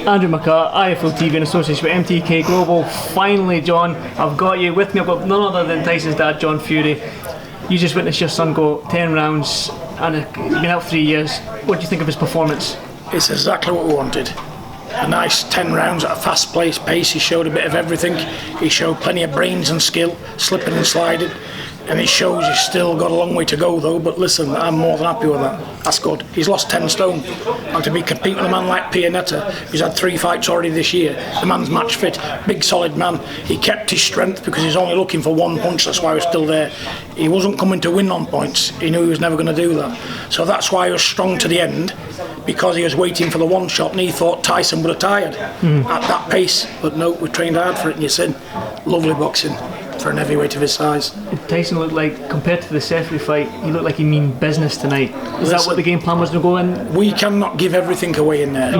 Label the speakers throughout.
Speaker 1: Andrew McCART, IFL TV in association with MTK Global. Finally, John, I've got you with me. I've got none other than Tyson's dad, John Fury. You just witnessed your son go 10 rounds and he's been out 3 years. What do you think of his performance?
Speaker 2: It's exactly what we wanted. A nice 10 rounds at a fast pace. He showed a bit of everything. He showed plenty of brains and skill, slipping and sliding. And it shows he's still got a long way to go though, but listen, I'm more than happy with that. That's good. He's lost 10 stone. And to be competing with a man like Pianetta, who's had 3 fights already this year, the man's match fit, big solid man. He kept his strength because he's only looking for one punch, that's why he was still there. He wasn't coming to win on points. He knew he was never going to do that. So that's why he was strong to the end, because he was waiting for the one shot and he thought Tyson would have tired at that pace. But no, we trained hard for it, and you see, lovely boxing for an heavyweight of his size.
Speaker 1: Tyson looked like, compared to the Sefri fight, he looked like he mean business tonight. Is that what the game plan was to go in?
Speaker 2: We cannot give everything away in there.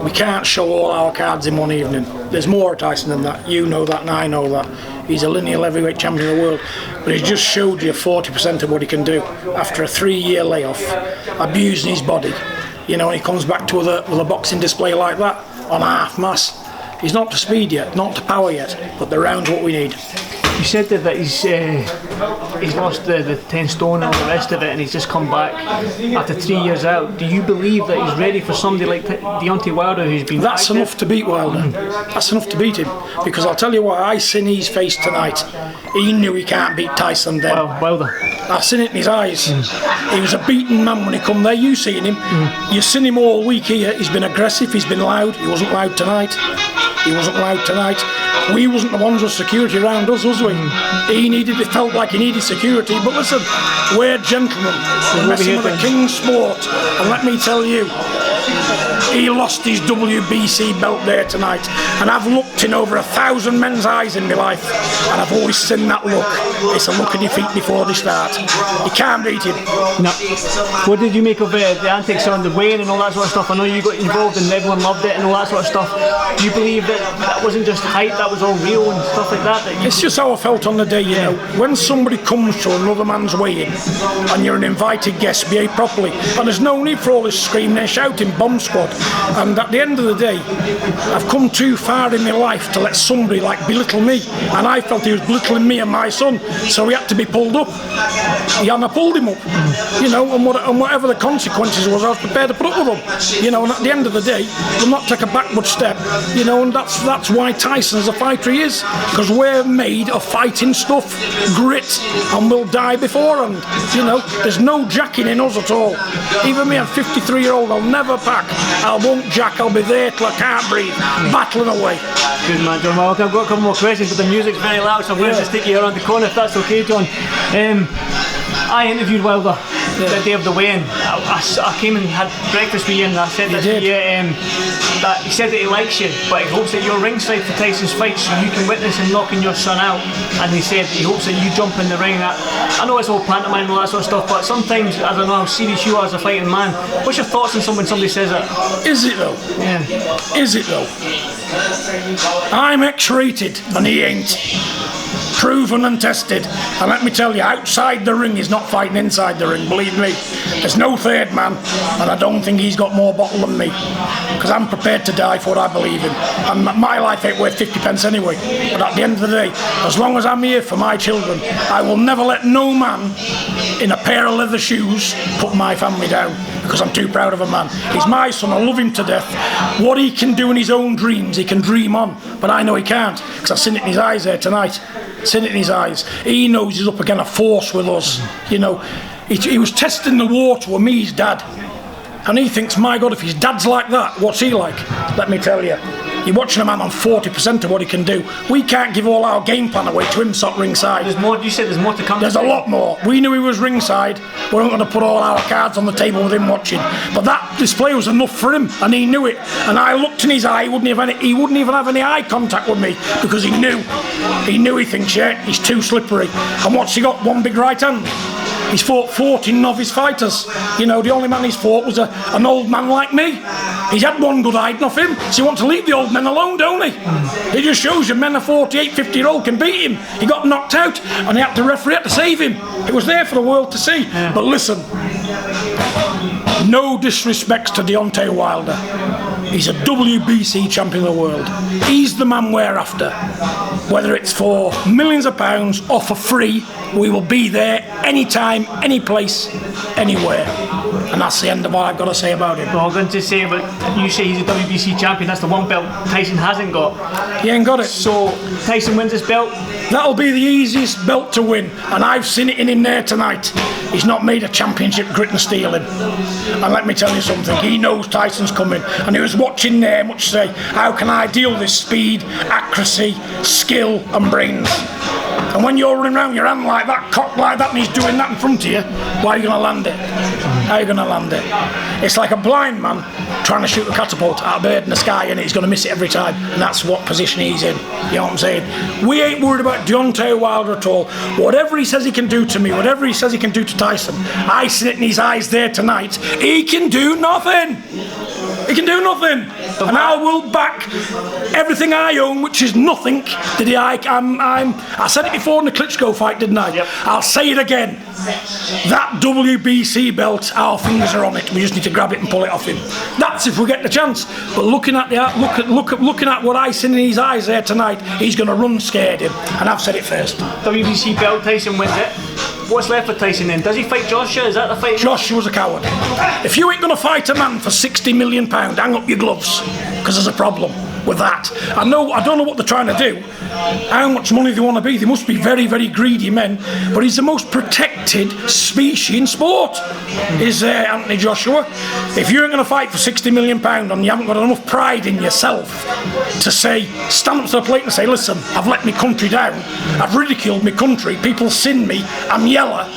Speaker 2: We can't show all our cards in one evening. There's more Tyson than that. You know that and I know that. He's a lineal heavyweight champion of the world, but he just showed you 40% of what he can do after a 3-year layoff, abusing his body. You know, and he comes back to with a boxing display like that on half mass. He's not to speed yet, not to power yet, but the round's what we need.
Speaker 1: You said that he's lost the 10 stone and all the rest of it, and he's just come back after 3 years out. Do you believe that he's ready for somebody like Deontay Wilder, who's been...
Speaker 2: That's enough to beat Wilder. That's enough to beat him. Because I'll tell you what, I seen his face tonight. He knew he can't beat Tyson then.
Speaker 1: Well, Wilder.
Speaker 2: I've seen it in his eyes. He was a beaten man when he come there. You seen him. You've seen him all week here. He's been aggressive. He's been loud. He wasn't loud tonight. He wasn't loud tonight. We wasn't the ones with security around us, was we? He felt like he needed security. But listen, we're gentlemen. We're messing with a king's sport. And let me tell you, he lost his WBC belt there tonight, and I've looked in over 1,000 men's eyes in my life, and I've always seen that look. It's a look of defeat before they start. You can't beat him.
Speaker 1: No. What did you make of the antics on the weigh-in and all that sort of stuff? I know you got involved and everyone loved it and all that sort of stuff. Do you believe that wasn't just hype, that was all real and stuff like that?
Speaker 2: It's just how I felt on the day, you know. When somebody comes to another man's weigh-in and you're an invited guest, behave properly. And there's no need for all this screaming and shouting, bomb squad. And at the end of the day, I've come too far in my life to let somebody like belittle me, and I felt he was belittling me and my son, so he had to be pulled up. I pulled him up, you know, and whatever the consequences was, I was prepared to put up with them, you know. And at the end of the day, we'll not take a backward step, you know. And that's why Tyson's a fighter he is, because we're made of fighting stuff, grit, and we'll die beforehand, you know. There's no jacking in us at all. Even me, I'm 53-year-old, I'll never pack. I won't jack, I'll be there till I can't breathe, battling away.
Speaker 1: Good man, John. Well, I've got a couple more questions, but the music's very loud, so I'm going to just take you around the corner if that's okay, John. I interviewed Wilder the day of the weigh-in. I came and had breakfast with you, and I said that to you, that he said that he likes you, but he hopes that you're ringside for Tyson's fight so you can witness him knocking your son out. And he said he hopes that you jump in the ring. I know it's all pantomime and all that sort of stuff, but sometimes I don't know how serious you are as a fighting man. What's your thoughts on when somebody says that?
Speaker 2: Is it though?
Speaker 1: Yeah.
Speaker 2: Is it though? I'm X-rated and he ain't. Proven and tested, and let me tell you, outside the ring he's not fighting inside the ring, believe me. There's no third man, and I don't think he's got more bottle than me, because I'm prepared to die for what I believe in, and my life ain't worth 50 pence anyway. But at the end of the day, as long as I'm here for my children, I will never let no man in a pair of leather shoes put my family down, because I'm too proud of a man. He's my son, I love him to death. What he can do in his own dreams, he can dream on, but I know he can't, because I've seen it in his eyes there tonight. Seen it in his eyes. He knows he's up against a force with us, you know. He was testing the water with me, his dad, and he thinks, my God, if his dad's like that, what's he like? Let me tell you, you're watching a man on 40% of what he can do. We can't give all our game plan away to him sat ringside.
Speaker 1: There's more. You said there's more to come.
Speaker 2: There's a lot more. We knew he was ringside. We weren't going to put all our cards on the table with him watching. But that display was enough for him, and he knew it. And I looked in his eye. He wouldn't even have any eye contact with me, because he knew. He thinks, yeah, he's too slippery. And what's he got? One big right hand. He's fought 14 novice fighters. You know, the only man he's fought was an old man like me. He's had one good hiding off him, so he wants to leave the old men alone, don't he? It just shows you men of 48, 50-year-old can beat him. He got knocked out, and the referee had to save him. It was there for the world to see. Yeah. But listen, no disrespects to Deontay Wilder. He's a WBC champion of the world. He's the man we're after. Whether it's for millions of pounds or for free, we will be there anytime, any place, anywhere. And that's the end of what I've got to say about him.
Speaker 1: Well, I'm going to say, but you say he's a WBC champion. That's the one belt Tyson hasn't got.
Speaker 2: He ain't got it.
Speaker 1: So Tyson wins this belt.
Speaker 2: That'll be the easiest belt to win, and I've seen it in him there tonight. He's not made a championship grit and steel him. And let me tell you something, he knows Tyson's coming, and he was watching there much say, how can I deal with this speed, accuracy, skill and brains? And when you're running around your hand like that, cocked like that, and he's doing that in front of you, why are you going to land it? How are you going to land it? It's like a blind man trying to shoot a catapult at a bird in the sky, and he's going to miss it every time. And that's what position he's in. You know what I'm saying? We ain't worried about Deontay Wilder at all. Whatever he says he can do to me, whatever he says he can do to Tyson, I see it in his eyes there tonight. He can do nothing. He can do nothing. And I will back everything I own, which is nothing. I said it before in the Klitschko fight, didn't I?
Speaker 1: Yep.
Speaker 2: I'll say it again. That WBC belt, our fingers are on it. We just need to grab it and pull it off him. That's if we get the chance. But looking at what I see in his eyes there tonight, he's going to run scared him. And I've said it first.
Speaker 1: WBC belt, Tyson wins it. What's left for Tyson then? Does he fight Joshua? Is that the fight?
Speaker 2: Joshua's a coward. If you ain't going to fight a man for £60 million, hang up your gloves, because there's a problem with that. I don't know what they're trying to do, how much money they want to be. They must be very, very greedy men, but he's the most protected species in sport, is Anthony Joshua. If you ain't going to fight for £60 million and you haven't got enough pride in yourself to say, stand up to the plate and say, listen, I've let my country down, I've ridiculed my country, people sin me, I'm yellow.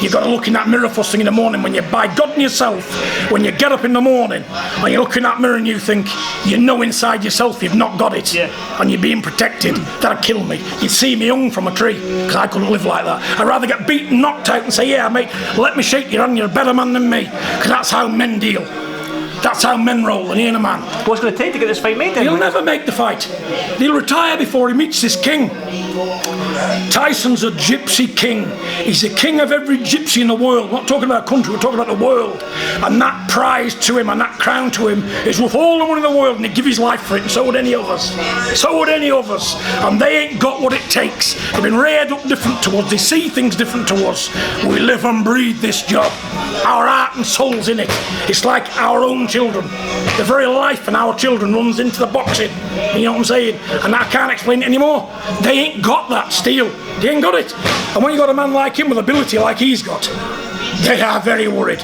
Speaker 2: You've got to look in that mirror first thing in the morning when you, by God and yourself, when you get up in the morning and you look in that mirror and you think, you know inside yourself you've not got it, and you're being protected, that'd kill me. You'd see me hung from a tree, because I couldn't live like that. I'd rather get beaten, knocked out and say, yeah mate, let me shake your hand, you're a better man than me, because that's how men deal. That's how men roll, and he ain't a man.
Speaker 1: What's going to take to get this fight made then?
Speaker 2: He'll never make the fight. He'll retire before he meets this king. Tyson's a gypsy king. He's the king of every gypsy in the world. We're not talking about a country, we're talking about the world. And that prize to him and that crown to him is worth all the money in the world, and he'd give his life for it, and so would any of us. So would any of us. And they ain't got what it takes. They've been reared up different to us. They see things different to us. We live and breathe this job. Our heart and soul's in it. It's like our own children. The very life in our children runs into the boxing. You know what I'm saying? And I can't explain it anymore. They ain't got that steel. They ain't got it. And when you got a man like him with ability like he's got, they are very worried.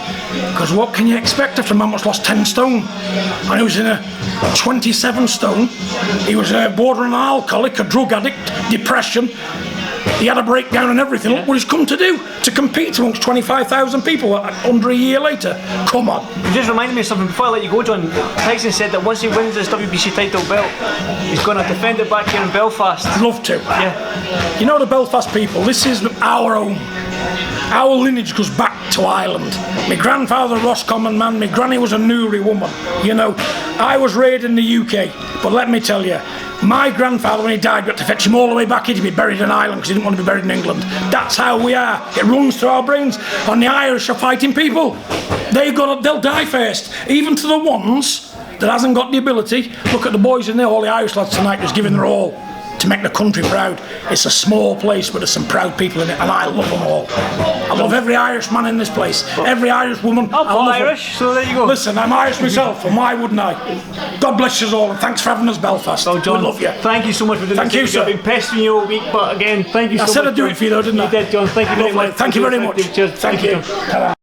Speaker 2: Because what can you expect after a man that's lost 10 stone? And he was in a 27 stone. He was bordering an alcoholic, a drug addict, depression. He had a breakdown and everything. Look what he's come to do, to compete amongst 25,000 people under a year later. Come on.
Speaker 1: You just reminded me of something before I let you go, John. Tyson said that once he wins this WBC title belt, he's going to defend it back here in Belfast.
Speaker 2: I'd love to.
Speaker 1: Yeah.
Speaker 2: You know the Belfast people, this is our own. Our lineage goes back to Ireland. My grandfather, Roscommon man, my granny was a Newry woman. You know, I was raised in the UK, but let me tell you, my grandfather, when he died, got to fetch him all the way back here to be buried in Ireland because he didn't want to be buried in England. That's how we are. It runs through our brains. And the Irish are fighting people. They'll die first. Even to the ones that hasn't got the ability. Look at the boys in there, all the Irish lads tonight just giving their all to make the country proud. It's a small place, but there's some proud people in it, and I love them all. I love every Irish man in this place, every Irish woman.
Speaker 1: I'm Irish, so there you go.
Speaker 2: Listen, I'm Irish myself, and why wouldn't I? God bless you all, and thanks for having us, Belfast.
Speaker 1: Well, John,
Speaker 2: we love you.
Speaker 1: Thank you so much for doing this.
Speaker 2: Thank you, sir.
Speaker 1: I've been pestering you all week, but again, thank you so much.
Speaker 2: I said I'd do it for you though, didn't I?
Speaker 1: You did, John. Thank you very much.
Speaker 2: Thank you very much.
Speaker 1: Cheers.
Speaker 2: Thank you.